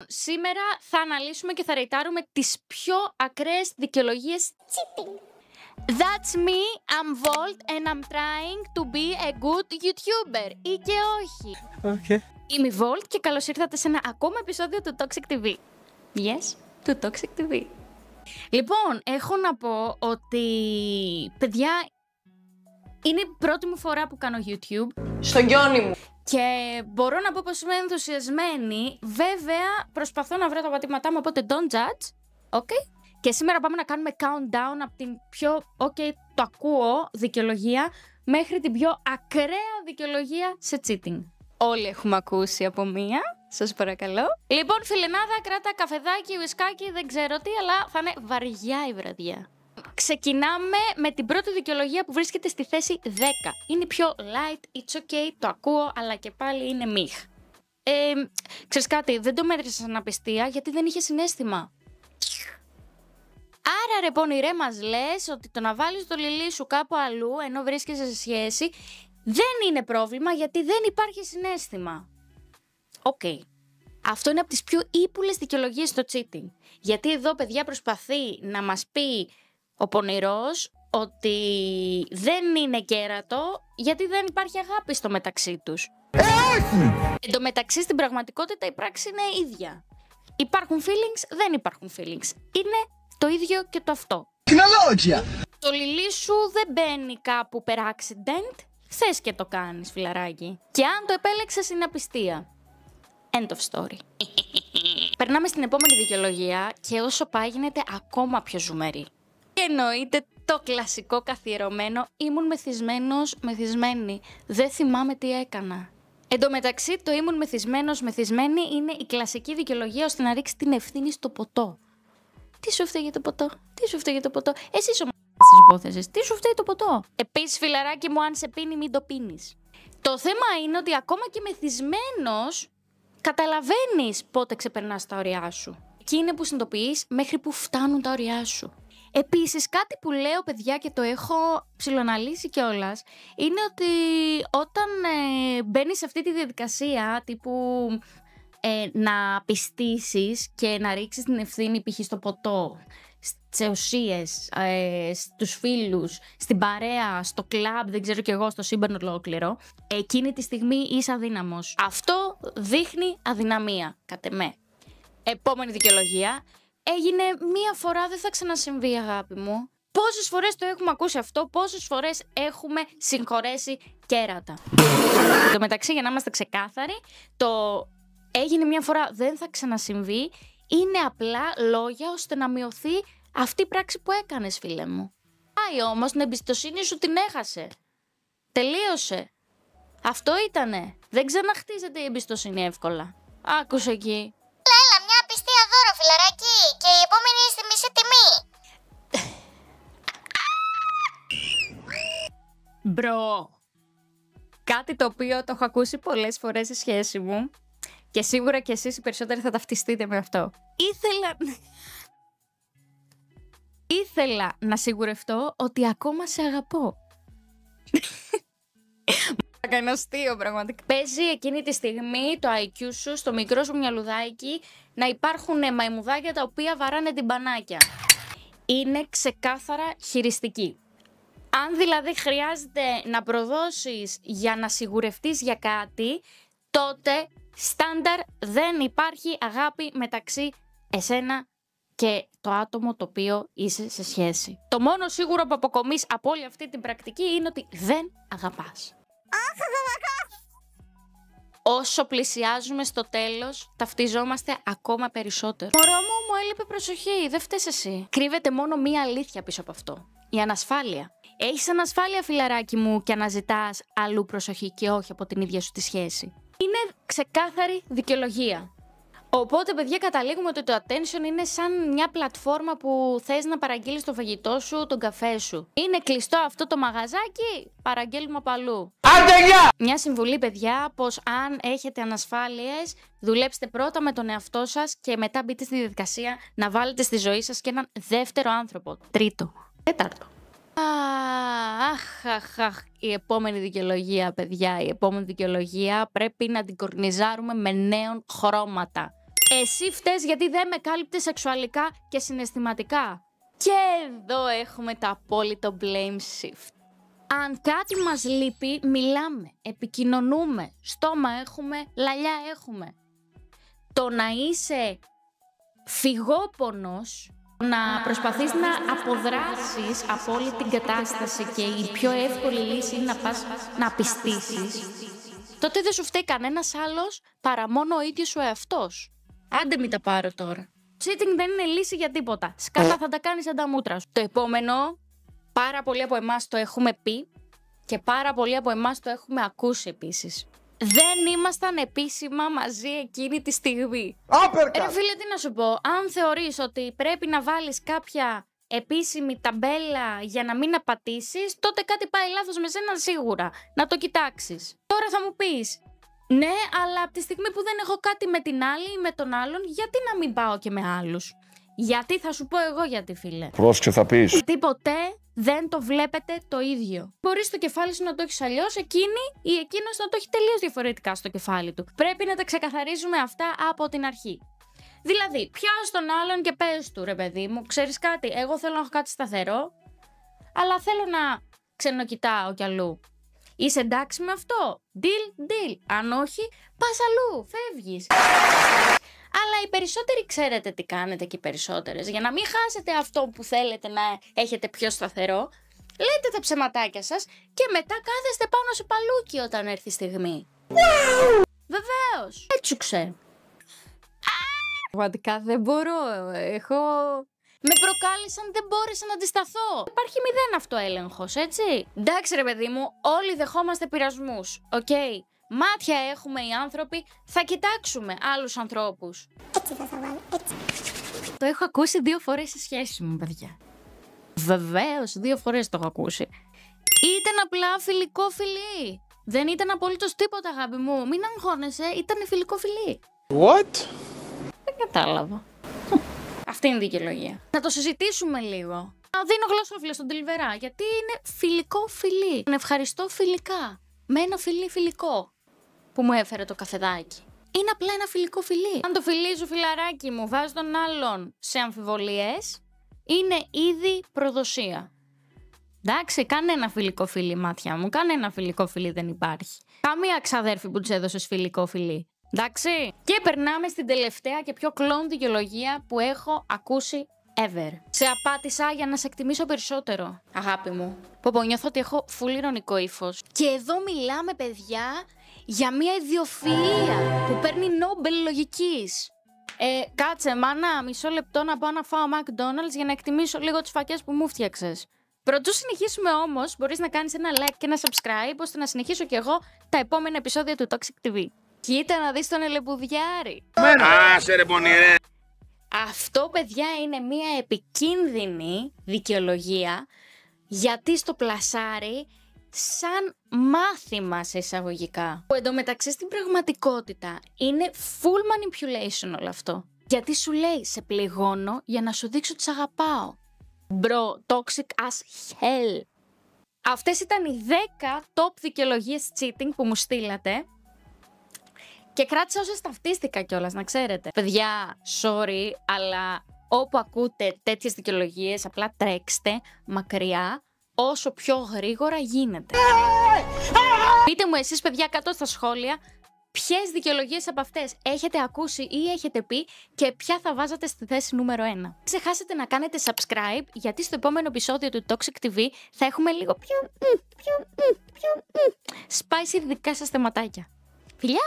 Σήμερα θα αναλύσουμε και θα ρεϊτάρουμε τις πιο ακραίες δικαιολογίες cheating. That's me, I'm Volt and I'm trying to be a good YouTuber. Ή και όχι. Okay. Είμαι η Volt και καλώς ήρθατε σε ένα ακόμα επεισόδιο του Toxic TV. Yes, του Toxic TV. Λοιπόν, έχω να πω ότι, παιδιά, είναι η πρώτη μου φορά που κάνω YouTube. Στο γιόνι μου. Και μπορώ να πω πως είμαι ενθουσιασμένη. Βέβαια, προσπαθώ να βρω τα πατήματά μου, οπότε don't judge. Okay. Και σήμερα πάμε να κάνουμε countdown από την πιο, το ακούω, δικαιολογία, μέχρι την πιο ακραία δικαιολογία σε cheating. Όλοι έχουμε ακούσει από μία, σας παρακαλώ. Λοιπόν, φιλενάδα, κράτα καφεδάκι, ουισκάκι, δεν ξέρω τι, αλλά θα είναι βαριά η βραδιά. Ξεκινάμε με την πρώτη δικαιολογία που βρίσκεται στη θέση 10. Είναι πιο light, it's okay, το ακούω, αλλά και πάλι είναι μιχ. Ξέρεις κάτι, δεν το μέτρησα σαν απιστία γιατί δεν είχε συναίσθημα. Άρα ρε πονηρέ, μας λες ότι το να βάλεις το λιλί σου κάπου αλλού ενώ βρίσκεσαι σε σχέση δεν είναι πρόβλημα γιατί δεν υπάρχει συναίσθημα. Οκ. Αυτό είναι από τις πιο ύπουλες δικαιολογίες στο cheating. Γιατί εδώ, παιδιά, προσπαθεί να μας πει ο πονηρός ότι δεν είναι κέρατο γιατί δεν υπάρχει αγάπη στο μεταξύ τους. Εν τω μεταξύ, στην πραγματικότητα η πράξη είναι ίδια. Υπάρχουν feelings, δεν υπάρχουν feelings. Είναι το ίδιο και το αυτό. Το λιλί σου δεν μπαίνει κάπου per accident. Θες και το κάνεις, φιλαράκι. Και αν το επέλεξες είναι απιστία. End of story. Περνάμε στην επόμενη δικαιολογία και όσο πάει γίνεται ακόμα πιο ζουμερή. Και εννοείται το κλασικό καθιερωμένο ήμουν μεθυσμένος, μεθυσμένη. Δεν θυμάμαι τι έκανα. Εν τω μεταξύ, το ήμουν μεθυσμένος, μεθυσμένη είναι η κλασική δικαιολογία ώστε να ρίξει την ευθύνη στο ποτό. Τι σου φταίει το ποτό, τι σου φταίει το ποτό. Εσύ ο της υπόθεσης, τι σου φταίει το ποτό. Επίσης, φιλαράκι μου, αν σε πίνει, μην το πίνεις. Το θέμα είναι ότι ακόμα και μεθυσμένος καταλαβαίνεις πότε ξεπερνάς τα όρια σου. Εκεί είναι που συνειδητοποιείς μέχρι που φτάνουν τα όρια σου. Επίσης, κάτι που λέω, παιδιά, και το έχω ψιλοαναλύσει κιόλας, είναι ότι όταν μπαίνεις σε αυτή τη διαδικασία τύπου να πιστήσεις και να ρίξεις την ευθύνη π.χ. στο ποτό, σε ουσίες, στους φίλους, στην παρέα, στο κλαμπ, δεν ξέρω κι εγώ, στο σύμπαν ολόκληρο, εκείνη τη στιγμή είσαι αδύναμος. Αυτό δείχνει αδυναμία, κατ' εμέ. Επόμενη δικαιολογία. Έγινε μία φορά, δεν θα ξανασυμβεί, αγάπη μου. Πόσες φορές το έχουμε ακούσει αυτό, πόσες φορές έχουμε συγχωρέσει κέρατα. Εν τω μεταξύ, για να είμαστε ξεκάθαροι, το έγινε μία φορά, δεν θα ξανασυμβεί, είναι απλά λόγια ώστε να μειωθεί αυτή η πράξη που έκανες, φίλε μου. Πάει όμως, την εμπιστοσύνη σου την έχασε. Τελείωσε. Αυτό ήτανε. Δεν ξαναχτίζεται η εμπιστοσύνη εύκολα. Άκουσε εκεί. Έλα, μια απιστία δώρο, φιλαράκι, και η επόμενη στη μισή τιμή. Μπρο. Κάτι το οποίο το έχω ακούσει πολλές φορές στη σχέση μου και σίγουρα και εσείς οι περισσότεροι θα ταυτιστείτε με αυτό. Ήθελα να σιγουρευτώ ότι ακόμα σε αγαπώ. Κάνω αστείο, πραγματικά. Παίζει εκείνη τη στιγμή το IQ σου, στο μικρό σου μυαλουδάκι, να υπάρχουν μαϊμουδάκια τα οποία βαράνε την μπανάκια. Είναι ξεκάθαρα χειριστική. Αν δηλαδή χρειάζεται να προδώσεις για να σιγουρευτείς για κάτι, τότε στάνταρ δεν υπάρχει αγάπη μεταξύ εσένα και το άτομο το οποίο είσαι σε σχέση. Το μόνο σίγουρο που αποκομείς από όλη αυτή την πρακτική είναι ότι δεν αγαπάς. Όσο πλησιάζουμε στο τέλος, ταυτιζόμαστε ακόμα περισσότερο. Μωρό μου έλειπε προσοχή, δεν φταίς εσύ. Κρύβεται μόνο μία αλήθεια πίσω από αυτό. Η ανασφάλεια. Έχεις ανασφάλεια, φιλαράκι μου, και αναζητάς αλλού προσοχή και όχι από την ίδια σου τη σχέση. Είναι ξεκάθαρη δικαιολογία. Οπότε, παιδιά, καταλήγουμε ότι το attention είναι σαν μια πλατφόρμα που θες να παραγγείλεις το φαγητό σου, τον καφέ σου. Είναι κλειστό αυτό το μαγαζάκι, παραγγέλνουμε από αλλού. Μια συμβουλή, παιδιά, πως αν έχετε ανασφάλειες, δουλέψτε πρώτα με τον εαυτό σας και μετά μπείτε στη διαδικασία να βάλετε στη ζωή σας και έναν δεύτερο άνθρωπο. Τρίτο. Τέταρτο. Αχ, η επόμενη δικαιολογία, παιδιά, η επόμενη δικαιολογία πρέπει να την κορνιζάρουμε με νέων χρώματα. Εσύ φταίς γιατί δεν με κάλυπτες σεξουαλικά και συναισθηματικά. Και εδώ έχουμε το απόλυτο blame shift. Αν κάτι μας λείπει, μιλάμε, επικοινωνούμε, στόμα έχουμε, λαλιά έχουμε. Το να είσαι φυγόπονος, να προσπαθείς να αποδράσεις από όλη την κατάσταση και η πιο εύκολη λύση είναι να πας να πιστήσεις, τότε δεν σου φταίει κανένας άλλος παρά μόνο ο ίδιος ο εαυτός. Άντε μην τα πάρω τώρα. Cheating δεν είναι λύση για τίποτα. Σκάτα θα τα κάνεις σαν τα μούτρα σου. Το επόμενο, πάρα πολλοί από εμάς το έχουμε πει και πάρα πολλοί από εμάς το έχουμε ακούσει επίσης. Δεν ήμασταν επίσημα μαζί εκείνη τη στιγμή. Ρε φίλε, τι να σου πω, αν θεωρείς ότι πρέπει να βάλεις κάποια επίσημη ταμπέλα για να μην απατήσεις, τότε κάτι πάει λάθος με σένα σίγουρα. Να το κοιτάξεις. Τώρα θα μου πεις, ναι, αλλά από τη στιγμή που δεν έχω κάτι με την άλλη ή με τον άλλον, γιατί να μην πάω και με άλλους? Γιατί θα σου πω εγώ γιατί, φίλε. Πρόσεξε, θα πεις. Γιατί ποτέ δεν το βλέπετε το ίδιο. Μπορείς το κεφάλι σου να το έχεις αλλιώς, εκείνη ή εκείνος να το έχει τελείως διαφορετικά στο κεφάλι του. Πρέπει να τα ξεκαθαρίζουμε αυτά από την αρχή. Δηλαδή, πιάσεις τον άλλον και πες του, ρε παιδί μου, ξέρεις κάτι, εγώ θέλω να έχω κάτι σταθερό, αλλά θέλω να ξενοκοιτάω κι αλλού. Είσαι εντάξει με αυτό? Deal. Αν όχι, πας αλλού, φεύγεις. Αλλά οι περισσότεροι ξέρετε τι κάνετε και οι περισσότερες. Για να μην χάσετε αυτό που θέλετε να έχετε πιο σταθερό, λέτε τα ψεματάκια σας και μετά κάθεστε πάνω σε παλούκι όταν έρθει η στιγμή. Βεβαίως. Έτσουξε. Πραγματικά δεν μπορώ. Με προκάλεσαν, δεν μπόρεσα να αντισταθώ. Υπάρχει 0 αυτοέλεγχος, έτσι. Εντάξει ρε παιδί μου, όλοι δεχόμαστε πειρασμούς, οκ. Μάτια έχουμε οι άνθρωποι, θα κοιτάξουμε άλλους ανθρώπους. Έτσι θα βάλω, έτσι. Το έχω ακούσει 2 φορές στη σχέση μου, παιδιά. Βεβαίως, 2 φορές το έχω ακούσει. Ήταν απλά φιλικό φιλί. Δεν ήταν απολύτως τίποτα, αγάπη μου. Μην αγχώνεσαι, ήταν φιλικό φιλί. What? Δεν κατάλαβα. Αυτή είναι η δικαιολογία. Να το συζητήσουμε λίγο. Να δίνω γλωσσόφυλλο στον Τελιβερά, γιατί είναι φιλικό φιλί. Τον ευχαριστώ φιλικά. Με ένα φιλί φιλικό που μου έφερε το καφεδάκι. Είναι απλά ένα φιλικό φιλί. Αν το φιλί σου, φιλαράκι μου, βάζει τον άλλον σε αμφιβολίες, είναι ήδη προδοσία. Εντάξει, κάνε ένα φιλικό φιλί, μάτια μου. Κάνε ένα φιλικό φιλί, δεν υπάρχει. Καμία ξαδέρφη που της έδωσες φιλικό φιλί. Εντάξει. Και περνάμε στην τελευταία και πιο κλόν δικαιολογία που έχω ακούσει ever. Σε απάτησα για να σε εκτιμήσω περισσότερο, αγάπη μου. Πω, νιώθω ότι έχω full ειρωνικό ύφος. Και εδώ μιλάμε, παιδιά, για μια ιδιοφυΐα που παίρνει Νόμπελ λογικής. Κάτσε, μάνα, μισό λεπτό να πάω να φάω McDonald's για να εκτιμήσω λίγο τις φακές που μου φτιάξες. Πρωτού συνεχίσουμε όμως, μπορείς να κάνεις ένα like και ένα subscribe, ώστε να συνεχίσω κι εγώ τα επόμενα επεισόδια του Toxic TV. Κοίτα να δεις τον ελεπουδιάρη. Άσε ρε πονηρέ. Αυτό, παιδιά, είναι μια επικίνδυνη δικαιολογία, γιατί στο πλασάρι σαν μάθημα σε εισαγωγικά. Που εντωμεταξύ στην πραγματικότητα είναι full manipulation όλο αυτό. Γιατί σου λέει, σε πληγώνω για να σου δείξω ότι σ' αγαπάω. Bro, toxic as hell. Αυτές ήταν οι 10 top δικαιολογίες cheating που μου στείλατε. Και κράτησα όσες ταυτίστηκα κιόλας, να ξέρετε. Παιδιά, sorry, αλλά όπου ακούτε τέτοιες δικαιολογίες, απλά τρέξτε μακριά όσο πιο γρήγορα γίνεται. Πείτε μου εσείς, παιδιά, κάτω στα σχόλια, ποιες δικαιολογίες από αυτές έχετε ακούσει ή έχετε πει και ποια θα βάζατε στη θέση νούμερο 1. Μην ξεχάσετε να κάνετε subscribe, γιατί στο επόμενο επεισόδιο του Toxic TV θα έχουμε λίγο πιο spicy δικά σας θεματάκια. Φιλιά!